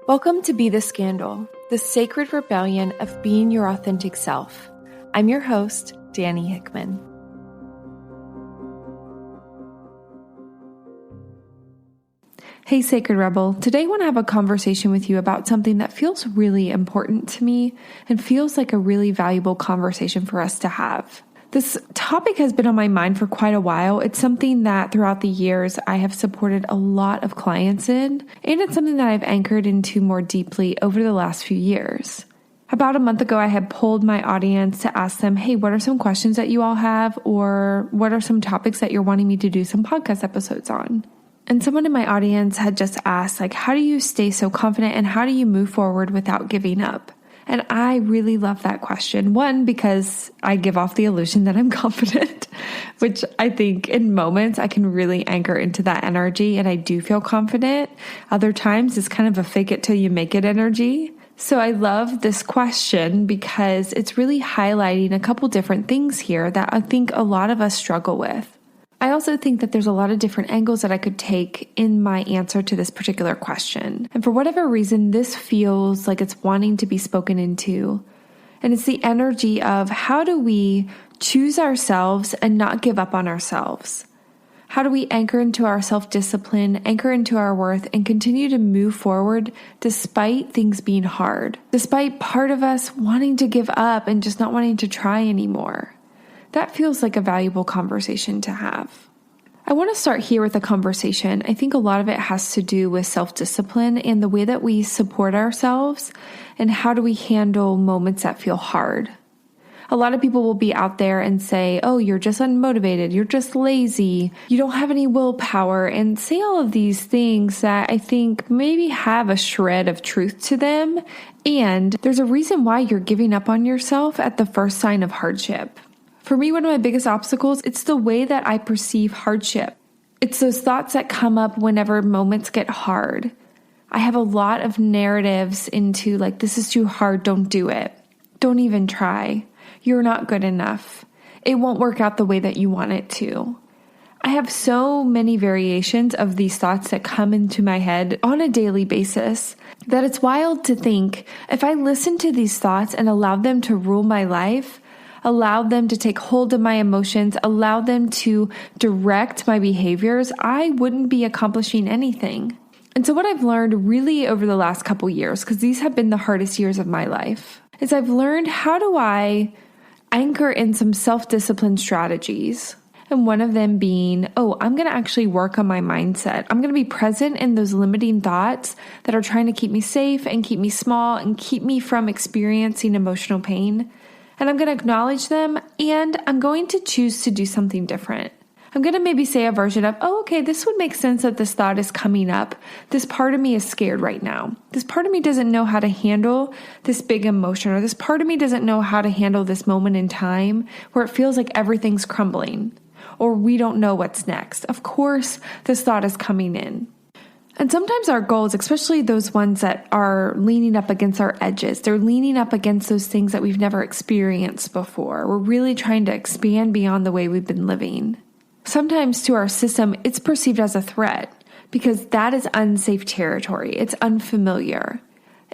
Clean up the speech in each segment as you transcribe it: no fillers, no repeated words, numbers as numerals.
Welcome to Be the Scandal, the sacred rebellion of being your authentic self. I'm your host, Dani Hickman. Hey, Sacred Rebel. Today I want to have a conversation with you about something that feels really important to me and feels like a really valuable conversation for us to have. This topic has been on my mind for quite a while. It's something that throughout the years I have supported a lot of clients in, and it's something that I've anchored into more deeply over the last few years. About a month ago, I had polled my audience to ask them, hey, what are some questions that you all have, or what are some topics that you're wanting me to do some podcast episodes on? And someone in my audience had just asked, how do you stay so confident and how do you move forward without giving up? And I really love that question. One, because I give off the illusion that I'm confident, which I think in moments I can really anchor into that energy and I do feel confident. Other times it's kind of a fake it till you make it energy. So I love this question because it's really highlighting a couple different things here that I think a lot of us struggle with. I also think that there's a lot of different angles that I could take in my answer to this particular question. And for whatever reason, this feels like it's wanting to be spoken into. And it's the energy of how do we choose ourselves and not give up on ourselves? How do we anchor into our self-discipline, anchor into our worth, and continue to move forward despite things being hard? Despite part of us wanting to give up and just not wanting to try anymore? That feels like a valuable conversation to have. I want to start here with a conversation. I think a lot of it has to do with self-discipline and the way that we support ourselves and how do we handle moments that feel hard. A lot of people will be out there and say, oh, you're just unmotivated, you're just lazy, you don't have any willpower, and say all of these things that I think maybe have a shred of truth to them. And there's a reason why you're giving up on yourself at the first sign of hardship. For me, one of my biggest obstacles, it's the way that I perceive hardship. It's those thoughts that come up whenever moments get hard. I have a lot of narratives into this is too hard, don't do it. Don't even try. You're not good enough. It won't work out the way that you want it to. I have so many variations of these thoughts that come into my head on a daily basis that it's wild to think if I listened to these thoughts and allowed them to rule my life, allowed them to take hold of my emotions, allowed them to direct my behaviors, I wouldn't be accomplishing anything. And so what I've learned really over the last couple years, because these have been the hardest years of my life, is I've learned how do I anchor in some self-discipline strategies. And one of them being, I'm going to actually work on my mindset. I'm going to be present in those limiting thoughts that are trying to keep me safe and keep me small and keep me from experiencing emotional pain. And I'm going to acknowledge them, and I'm going to choose to do something different. I'm going to maybe say a version of, this would make sense that this thought is coming up. This part of me is scared right now. This part of me doesn't know how to handle this big emotion, or this part of me doesn't know how to handle this moment in time where it feels like everything's crumbling, or we don't know what's next. Of course, this thought is coming in. And sometimes our goals, especially those ones that are leaning up against our edges, they're leaning up against those things that we've never experienced before. We're really trying to expand beyond the way we've been living. Sometimes to our system, it's perceived as a threat because that is unsafe territory. It's unfamiliar.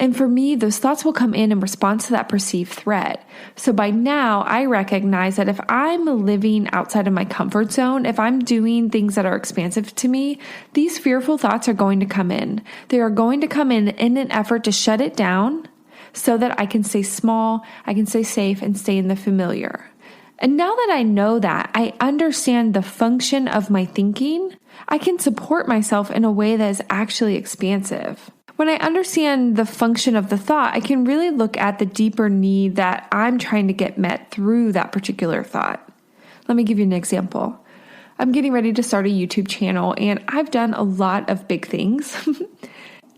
And for me, those thoughts will come in response to that perceived threat. So by now, I recognize that if I'm living outside of my comfort zone, if I'm doing things that are expansive to me, these fearful thoughts are going to come in. They are going to come in an effort to shut it down so that I can stay small, I can stay safe, and stay in the familiar. And now that I know that, I understand the function of my thinking, I can support myself in a way that is actually expansive. When I understand the function of the thought, I can really look at the deeper need that I'm trying to get met through that particular thought. Let me give you an example. I'm getting ready to start a YouTube channel, and I've done a lot of big things.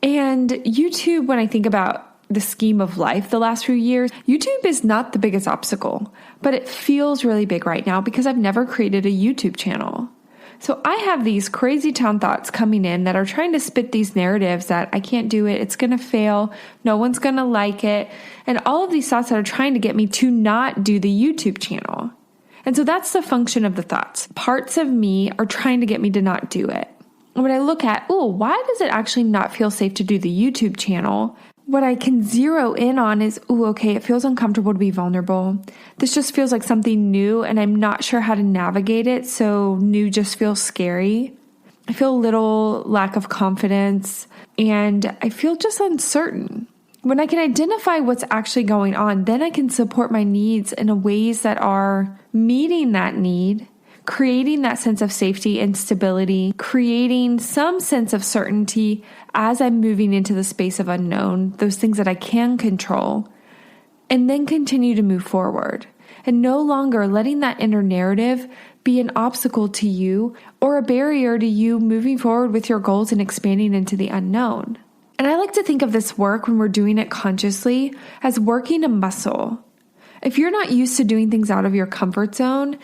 And YouTube, when I think about the scheme of life the last few years, YouTube is not the biggest obstacle, but it feels really big right now because I've never created a YouTube channel. So I have these crazy town thoughts coming in that are trying to spit these narratives that I can't do it, it's going to fail, no one's going to like it, and all of these thoughts that are trying to get me to not do the YouTube channel. And so that's the function of the thoughts. Parts of me are trying to get me to not do it. When I look at, why does it actually not feel safe to do the YouTube channel? What I can zero in on is, okay, it feels uncomfortable to be vulnerable. This just feels like something new and I'm not sure how to navigate it. So new just feels scary. I feel a little lack of confidence and I feel just uncertain. When I can identify what's actually going on, then I can support my needs in ways that are meeting that need, creating that sense of safety and stability, creating some sense of certainty as I'm moving into the space of unknown, those things that I can control, and then continue to move forward. And no longer letting that inner narrative be an obstacle to you or a barrier to you moving forward with your goals and expanding into the unknown. And I like to think of this work when we're doing it consciously as working a muscle. If you're not used to doing things out of your comfort zone,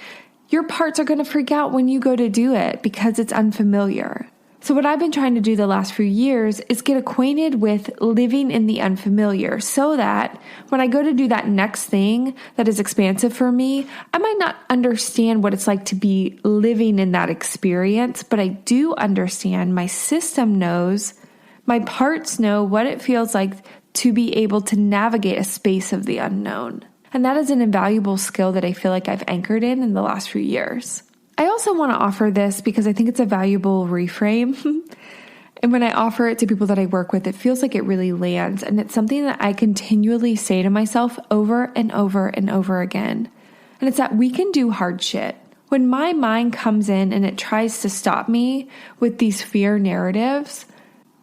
your parts are going to freak out when you go to do it because it's unfamiliar. So what I've been trying to do the last few years is get acquainted with living in the unfamiliar so that when I go to do that next thing that is expansive for me, I might not understand what it's like to be living in that experience, but I do understand, my system knows, my parts know what it feels like to be able to navigate a space of the unknown. And that is an invaluable skill that I feel like I've anchored in the last few years. I also want to offer this because I think it's a valuable reframe. And when I offer it to people that I work with, it feels like it really lands. And it's something that I continually say to myself over and over and over again. And it's that we can do hard shit. When my mind comes in and it tries to stop me with these fear narratives,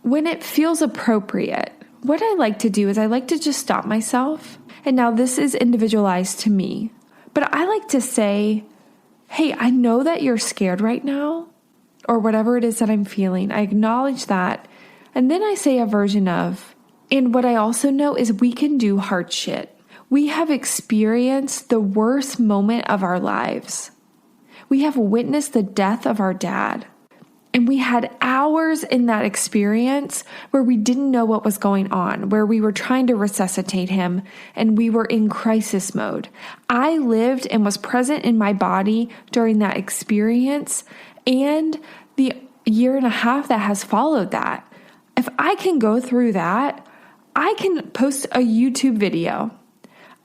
when it feels appropriate, what I like to do is I like to just stop myself. And now this is individualized to me, but I like to say, hey, I know that you're scared right now, or whatever it is that I'm feeling. I acknowledge that. And then I say a version of, and what I also know is we can do hard shit. We have experienced the worst moment of our lives. We have witnessed the death of our dad. And we had hours in that experience where we didn't know what was going on, where we were trying to resuscitate him and we were in crisis mode. I lived and was present in my body during that experience and the year and a half that has followed that. If I can go through that, I can post a YouTube video.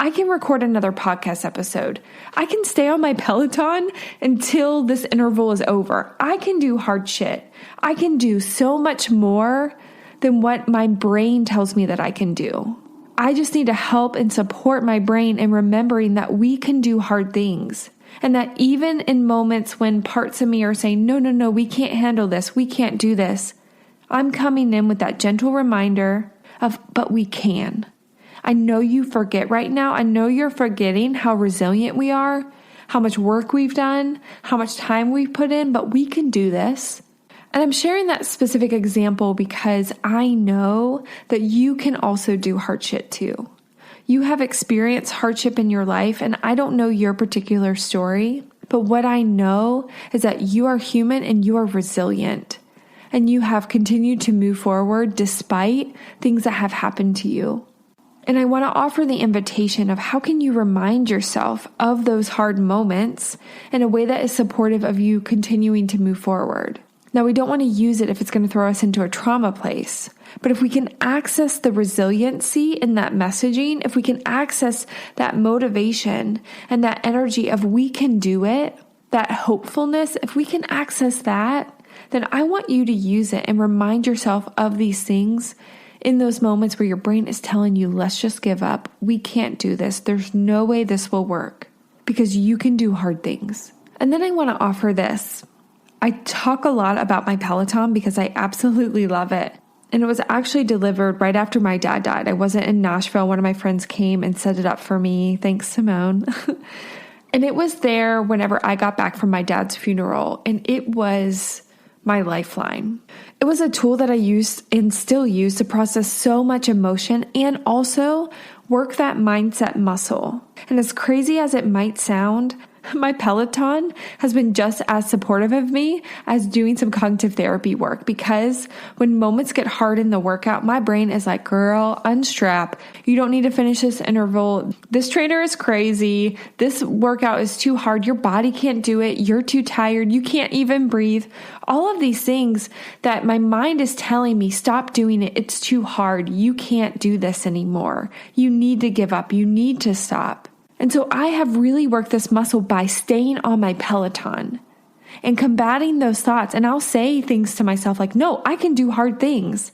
I can record another podcast episode. I can stay on my Peloton until this interval is over. I can do hard shit. I can do so much more than what my brain tells me that I can do. I just need to help and support my brain in remembering that we can do hard things. And that even in moments when parts of me are saying, no, we can't handle this, we can't do this, I'm coming in with that gentle reminder of, but we can. I know you forget right now. I know you're forgetting how resilient we are, how much work we've done, how much time we've put in, but we can do this. And I'm sharing that specific example because I know that you can also do hard shit too. You have experienced hardship in your life, and I don't know your particular story, but what I know is that you are human and you are resilient, and you have continued to move forward despite things that have happened to you. And I want to offer the invitation of how can you remind yourself of those hard moments in a way that is supportive of you continuing to move forward. Now, we don't want to use it if it's going to throw us into a trauma place, but if we can access the resiliency in that messaging, if we can access that motivation and that energy of we can do it, that hopefulness, if we can access that, then I want you to use it and remind yourself of these things in those moments where your brain is telling you, let's just give up. We can't do this. There's no way this will work because you can do hard things. And then I want to offer this. I talk a lot about my Peloton because I absolutely love it. And it was actually delivered right after my dad died. I wasn't in Nashville. One of my friends came and set it up for me. Thanks, Simone. And it was there whenever I got back from my dad's funeral. And it was my lifeline. It was a tool that I used and still use to process so much emotion and also work that mindset muscle. And as crazy as it might sound, My Peloton has been just as supportive of me as doing some cognitive therapy work, because when moments get hard in the workout, my brain is like, girl, unstrap. You don't need to finish this interval. This trainer is crazy. This workout is too hard. Your body can't do it. You're too tired. You can't even breathe. All of these things that my mind is telling me, stop doing it. It's too hard. You can't do this anymore. You need to give up. You need to stop. And so I have really worked this muscle by staying on my Peloton and combating those thoughts. And I'll say things to myself like, no, I can do hard things.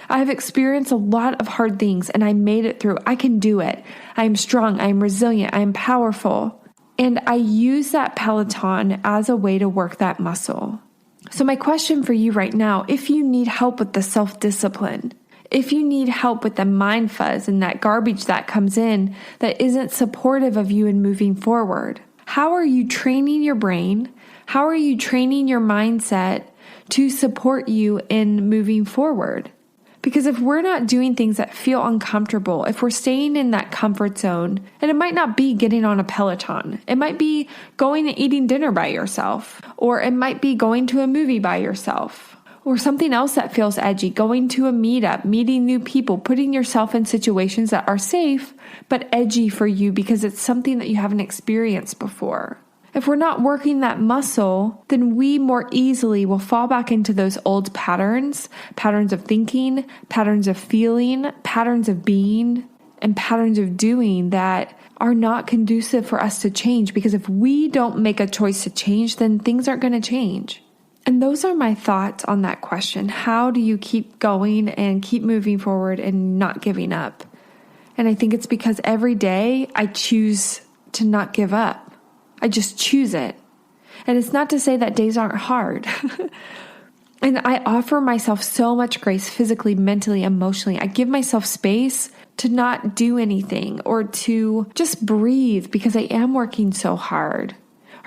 I have experienced a lot of hard things and I made it through. I can do it. I am strong. I am resilient. I am powerful. And I use that Peloton as a way to work that muscle. So my question for you right now, if you need help with the self-discipline, if you need help with the mind fuzz and that garbage that comes in that isn't supportive of you in moving forward, how are you training your brain? How are you training your mindset to support you in moving forward? Because if we're not doing things that feel uncomfortable, if we're staying in that comfort zone, and it might not be getting on a Peloton, it might be going and eating dinner by yourself, or it might be going to a movie by yourself, or something else that feels edgy, going to a meetup, meeting new people, putting yourself in situations that are safe, but edgy for you because it's something that you haven't experienced before. If we're not working that muscle, then we more easily will fall back into those old patterns of thinking, patterns of feeling, patterns of being, and patterns of doing that are not conducive for us to change. Because if we don't make a choice to change, then things aren't going to change. And those are my thoughts on that question. How do you keep going and keep moving forward and not giving up? And I think it's because every day I choose to not give up. I just choose it. And it's not to say that days aren't hard. And I offer myself so much grace physically, mentally, emotionally. I give myself space to not do anything or to just breathe because I am working so hard.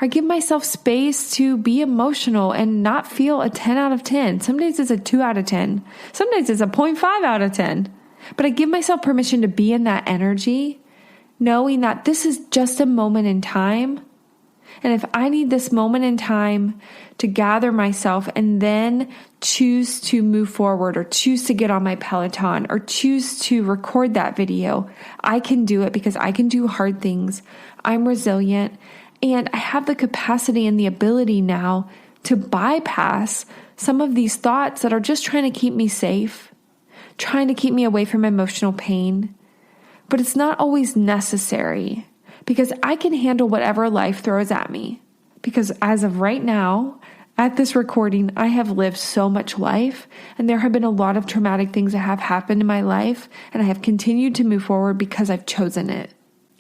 I give myself space to be emotional and not feel a 10 out of 10. Some days it's a 2 out of 10. Some days it's a 0.5 out of 10. But I give myself permission to be in that energy, knowing that this is just a moment in time. And if I need this moment in time to gather myself and then choose to move forward or choose to get on my Peloton or choose to record that video, I can do it because I can do hard things. I'm resilient. And I have the capacity and the ability now to bypass some of these thoughts that are just trying to keep me safe, trying to keep me away from emotional pain. But it's not always necessary because I can handle whatever life throws at me. Because as of right now, at this recording, I have lived so much life and there have been a lot of traumatic things that have happened in my life, and I have continued to move forward because I've chosen it.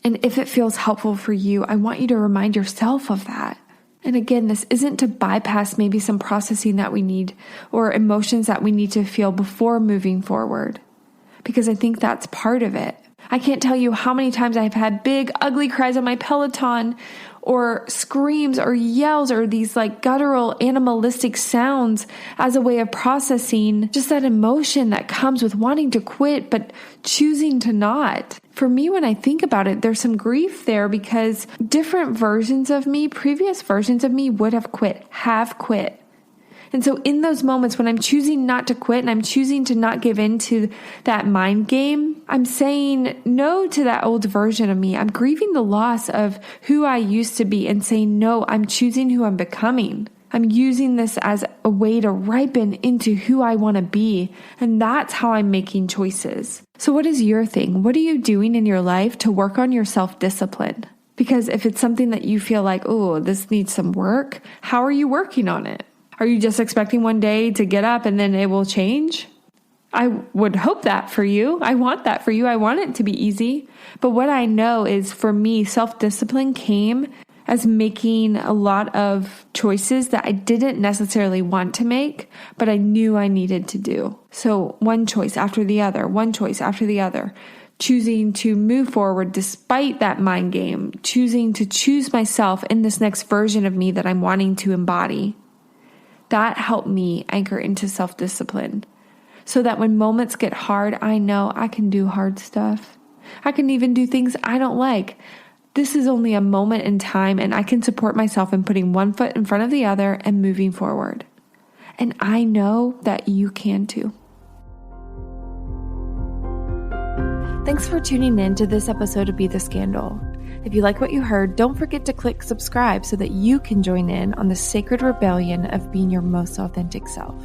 And if it feels helpful for you, I want you to remind yourself of that. And again, this isn't to bypass maybe some processing that we need or emotions that we need to feel before moving forward, because I think that's part of it. I can't tell you how many times I've had big, ugly cries on my Peloton or screams or yells or these like guttural animalistic sounds as a way of processing just that emotion that comes with wanting to quit but choosing to not. For me, when I think about it, there's some grief there because different versions of me, previous versions of me would have quit. And so in those moments when I'm choosing not to quit and I'm choosing to not give in to that mind game, I'm saying no to that old version of me. I'm grieving the loss of who I used to be and saying, no, I'm choosing who I'm becoming. I'm using this as a way to ripen into who I want to be. And that's how I'm making choices. So what is your thing? What are you doing in your life to work on your self-discipline? Because if it's something that you feel like, oh, this needs some work, how are you working on it? Are you just expecting one day to get up and then it will change? I would hope that for you. I want that for you. I want it to be easy. But what I know is for me, self-discipline came as making a lot of choices that I didn't necessarily want to make, but I knew I needed to do. So one choice after the other, one choice after the other, choosing to move forward despite that mind game, choosing to choose myself in this next version of me that I'm wanting to embody. That helped me anchor into self-discipline so that when moments get hard, I know I can do hard stuff. I can even do things I don't like. This is only a moment in time, and I can support myself in putting one foot in front of the other and moving forward. And I know that you can too. Thanks for tuning in to this episode of Be the Scandal. If you like what you heard, don't forget to click subscribe so that you can join in on the sacred rebellion of being your most authentic self.